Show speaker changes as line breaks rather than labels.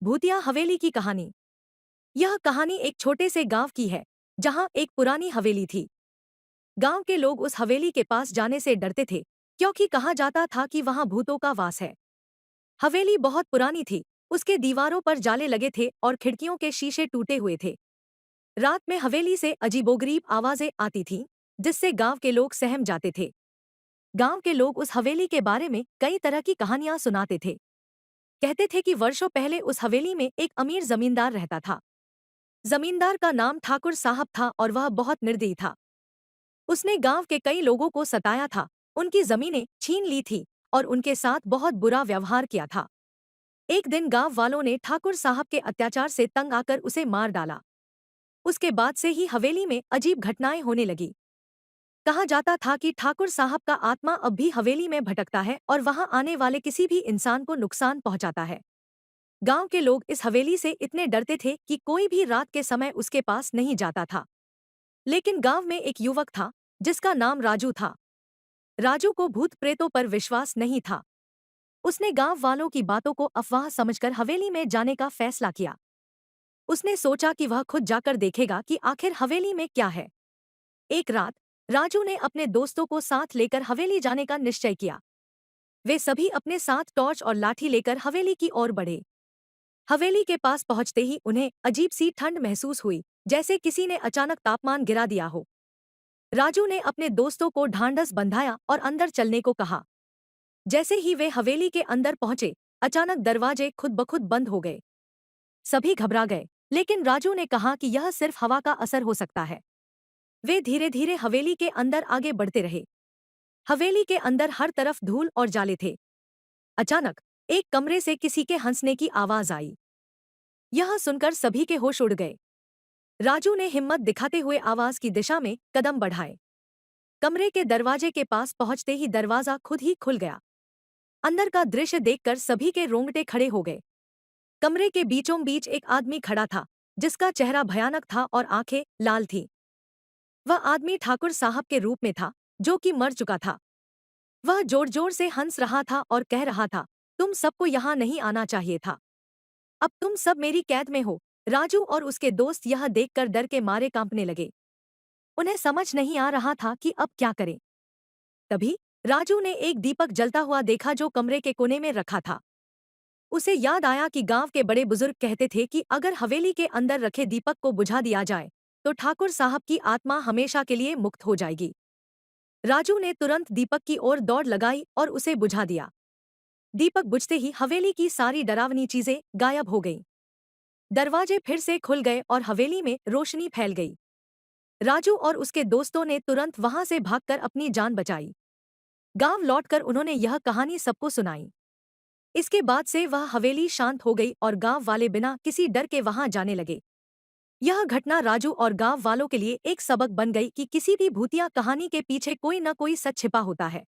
भूतिया हवेली की कहानी। यह कहानी एक छोटे से गांव की है जहां एक पुरानी हवेली थी। गांव के लोग उस हवेली के पास जाने से डरते थे क्योंकि कहा जाता था कि वहां भूतों का वास है। हवेली बहुत पुरानी थी। उसके दीवारों पर जाले लगे थे और खिड़कियों के शीशे टूटे हुए थे। रात में हवेली से अजीबोगरीब आवाजें आती थीं, जिससे गांव के लोग सहम जाते थे। गांव के लोग उस हवेली के बारे में कई तरह की कहानियां सुनाते थे। कहते थे कि वर्षों पहले उस हवेली में एक अमीर जमींदार रहता था। जमींदार का नाम ठाकुर साहब था और वह बहुत निर्दयी था। उसने गांव के कई लोगों को सताया था, उनकी जमीनें छीन ली थी और उनके साथ बहुत बुरा व्यवहार किया था। एक दिन गांव वालों ने ठाकुर साहब के अत्याचार से तंग आकर उसे मार डाला। उसके बाद से ही हवेली में अजीब घटनाएं होने लगी। कहा जाता था कि ठाकुर साहब का आत्मा अब भी हवेली में भटकता है और वहां आने वाले किसी भी इंसान को नुकसान पहुंचाता है। गांव के लोग इस हवेली से इतने डरते थे कि कोई भी रात के समय उसके पास नहीं जाता था। लेकिन गांव में एक युवक था जिसका नाम राजू था। राजू को भूत प्रेतों पर विश्वास नहीं था। उसने गांव वालों की बातों को अफवाह समझकर हवेली में जाने का फैसला किया। उसने सोचा कि वह खुद जाकर देखेगा कि आखिर हवेली में क्या है। एक रात राजू ने अपने दोस्तों को साथ लेकर हवेली जाने का निश्चय किया। वे सभी अपने साथ टॉर्च और लाठी लेकर हवेली की ओर बढ़े। हवेली के पास पहुंचते ही उन्हें अजीब सी ठंड महसूस हुई, जैसे किसी ने अचानक तापमान गिरा दिया हो। राजू ने अपने दोस्तों को ढांढस बंधाया और अंदर चलने को कहा। जैसे ही वे हवेली के अंदर पहुंचे, अचानक दरवाजे खुद ब खुद बंद हो गए। सभी घबरा गए, लेकिन राजू ने कहा कि यह सिर्फ हवा का असर हो सकता है। वे धीरे धीरे हवेली के अंदर आगे बढ़ते रहे। हवेली के अंदर हर तरफ धूल और जाले थे। अचानक एक कमरे से किसी के हंसने की आवाज आई। यह सुनकर सभी के होश उड़ गए। राजू ने हिम्मत दिखाते हुए आवाज की दिशा में कदम बढ़ाए। कमरे के दरवाजे के पास पहुंचते ही दरवाजा खुद ही खुल गया। अंदर का दृश्य देखकर सभी के रोंगटे खड़े हो गए। कमरे के बीचों बीच एक आदमी खड़ा था, जिसका चेहरा भयानक था और आंखें लाल थीं। वह आदमी ठाकुर साहब के रूप में था, जो कि मर चुका था। वह जोर जोर से हंस रहा था और कह रहा था, तुम सबको यहाँ नहीं आना चाहिए था। अब तुम सब मेरी कैद में हो। राजू और उसके दोस्त यह देखकर डर के मारे कांपने लगे। उन्हें समझ नहीं आ रहा था कि अब क्या करें। तभी राजू ने एक दीपक जलता हुआ देखा जो कमरे के कोने में रखा था। उसे याद आया कि गांव के बड़े बुजुर्ग कहते थे कि अगर हवेली के अंदर रखे दीपक को बुझा दिया जाए तो ठाकुर साहब की आत्मा हमेशा के लिए मुक्त हो जाएगी। राजू ने तुरंत दीपक की ओर दौड़ लगाई और उसे बुझा दिया। दीपक बुझते ही हवेली की सारी डरावनी चीजें गायब हो गईं। दरवाजे फिर से खुल गए और हवेली में रोशनी फैल गई। राजू और उसके दोस्तों ने तुरंत वहां से भागकर अपनी जान बचाई। गांव लौटकर उन्होंने यह कहानी सबको सुनाई। इसके बाद से वह हवेली शांत हो गई और गांव वाले बिना किसी डर के वहां जाने लगे। यह घटना राजू और गांव वालों के लिए एक सबक बन गई कि किसी भी भूतिया कहानी के पीछे कोई न कोई सच छिपा होता है।